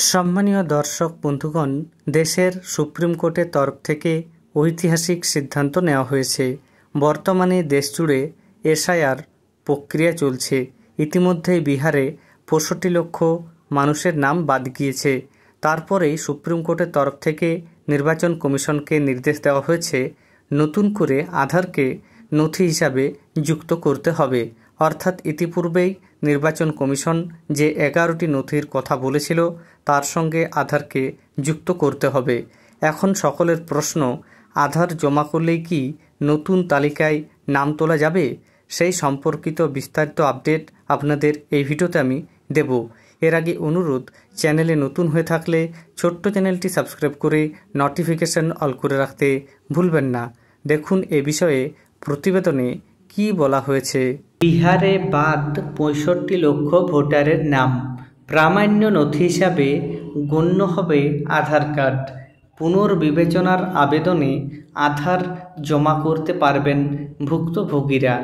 সম্মানীয় দর্শক বন্ধুগণ, দেশের সুপ্রিম কোর্টের তরফ থেকে ঐতিহাসিক সিদ্ধান্ত নেওয়া হয়েছে। বর্তমানে দেশজুড়ে এসআইআর প্রক্রিয়া চলছে। ইতিমধ্যেই বিহারে ৬৫ লক্ষ মানুষের নাম বাদ গিয়েছে। তারপরেই সুপ্রিম কোর্টের তরফ থেকে নির্বাচন কমিশনকে নির্দেশ দেওয়া হয়েছে নতুন করে আধারকে নথি হিসাবে যুক্ত করতে হবে। অর্থাৎ ইতিপূর্বেই নির্বাচন কমিশন যে 11টি নথির কথা বলেছিল তার সঙ্গে আধারকে যুক্ত করতে হবে। এখন সকলের প্রশ্ন, আধার জমা করলেই কি নতুন তালিকায় নাম তোলা যাবে? সেই সম্পর্কিত বিস্তারিত আপডেট আপনাদের এই ভিডিওতে আমি দেব। এর আগে অনুরোধ, চ্যানেলে নতুন হয়ে থাকলে ছোট্ট চ্যানেলটি সাবস্ক্রাইব করে নোটিফিকেশন অল করে রাখতে ভুলবেন না। দেখুন এ বিষয়ে প্রতিবেদনে কি বলা হয়েছে। বিহারে বাদ ৬৫ লক্ষ ভোটারের নাম, প্রামাণ্য নথি হিসাবে গণ্য হবে আধার কার্ড। পুনর্বিবেচনার আবেদনে আধার জমা করতে পারবেন ভুক্তভোগীরা।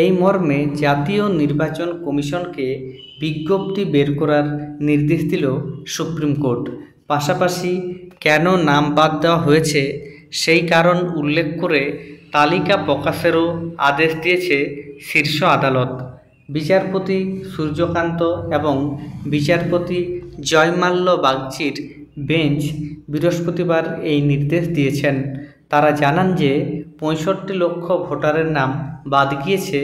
এই মর্মে জাতীয় নির্বাচন কমিশনকে বিজ্ঞপ্তি বের করার নির্দেশ দিল সুপ্রিম কোর্ট। পাশাপাশি কেন নাম বাদ দেওয়া হয়েছে সেই কারণ উল্লেখ করে তালিকা প্রকাশেরও আদেশ দিয়েছে শীর্ষ আদালত। বিচারপতি সূর্যকান্ত এবং বিচারপতি জয়মাল্য বাগচির বেঞ্চ বৃহস্পতিবার এই নির্দেশ দিয়েছেন। তারা জানান যে ৬৫ লক্ষ ভোটারের নাম বাদ গিয়েছে,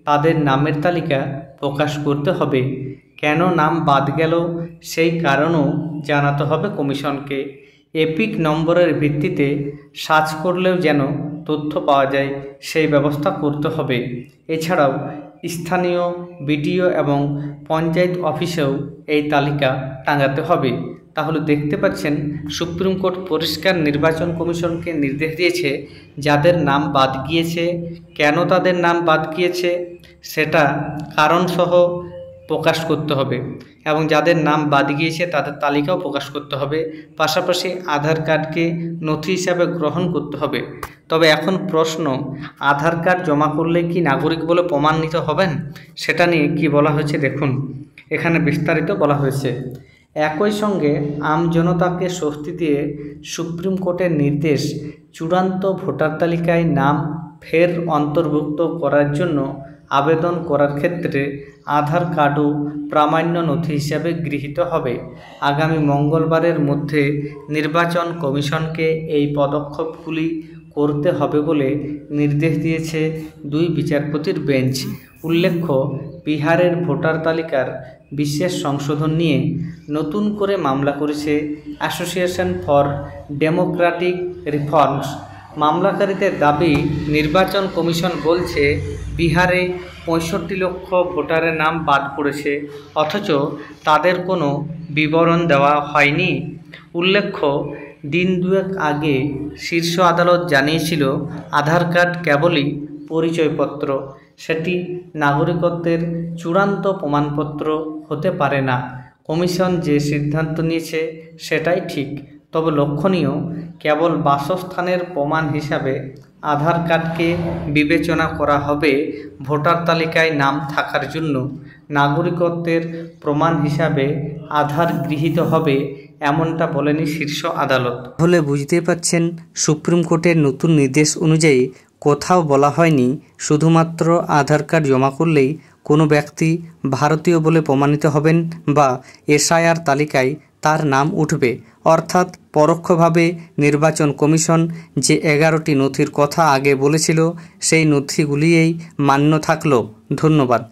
তাদের নামের তালিকা প্রকাশ করতে হবে। কেন নাম বাদ গেল সেই কারণও জানাতে হবে কমিশনকে। এপিক নম্বরের ভিত্তিতে সার্চ করলেও যেন তথ্য পাওয়া যায় সেই ব্যবস্থা করতে হবে। এছাড়াও স্থানীয় বিডিও এবং পঞ্চায়েত অফিসেও এই তালিকা টাঙাতে হবে। তাহলে দেখতে পাচ্ছেন সুপ্রিম কোর্ট পরিষ্কার নির্বাচন কমিশনকে নির্দেশ দিয়েছে যাদের নাম বাদ গিয়েছে, কেন তাদের নাম বাদ গিয়েছে সেটা কারণসহ প্রকাশ করতে হবে এবং যাদের নাম বাদ গিয়েছে তাদের তালিকাও প্রকাশ করতে হবে। পাশাপাশি আধার কার্ডকে নথি হিসাবে গ্রহণ করতে হবে। তবে এখন প্রশ্ন, আধার কার্ড জমা করলে কি নাগরিক বলে প্রমাণিত হবেন? সেটা নিয়ে কি বলা হয়েছে দেখুন, এখানে বিস্তারিত বলা হয়েছে। একই সঙ্গে আমজনতাকে স্বস্তি দিয়ে সুপ্রিম কোর্টের নির্দেশ, চূড়ান্ত ভোটার তালিকায় নাম ফের অন্তর্ভুক্ত করার জন্য আবেদন করার ক্ষেত্রে আধার কার্ডও প্রামাণ্য নথি হিসাবে গৃহীত হবে। আগামী মঙ্গলবারের মধ্যে নির্বাচন কমিশনকে এই পদক্ষেপগুলি করতে হবে বলে নির্দেশ দিয়েছে দুই বিচারপতির বেঞ্চ। উল্লেখ্য, বিহারের ভোটার তালিকার বিশেষ সংশোধন নিয়ে নতুন করে মামলা করেছে অ্যাসোসিয়েশন ফর ডেমোক্রেটিক রিফর্মস। মামলাকারীদের দাবি, নির্বাচন কমিশন বলছে বিহারে ৬৫ লক্ষ ভোটারের নাম বাদ পড়েছে, অথচ তাদের কোনো বিবরণ দেওয়া হয়নি। উল্লেখ্য, দিন দুয়েক আগে শীর্ষ আদালত জানিয়েছিল আধার কার্ড কেবলই পরিচয়পত্র, সেটি নাগরিকত্বের চূড়ান্ত প্রমাণপত্র হতে পারে না। কমিশন যে সিদ্ধান্ত নিয়েছে সেটাই ঠিক, তবে লক্ষণীয়, কেবল বাসস্থানের প্রমাণ হিসাবে আধার কার্ডকে বিবেচনা করা হবে ভোটার তালিকায় নাম থাকার জন্য। নাগরিকত্বের প্রমাণ হিসাবে আধার গৃহীত হবে এমনটা বলেনি শীর্ষ আদালত। তাহলে বুঝতেই পারছেন, সুপ্রিম কোর্টের নতুন নির্দেশ অনুযায়ী কোথাও বলা হয়নি শুধুমাত্র আধার কার্ড জমা করলেই কোনো ব্যক্তি ভারতীয় বলে প্রমাণিত হবেন বা এসআইআর তালিকায় তার নাম উঠবে। অর্থাৎ পরোক্ষভাবে নির্বাচন কমিশন যে 11টি নথির কথা আগে বলেছিল সেই নথিগুলিই মান্য থাকলো। ধন্যবাদ।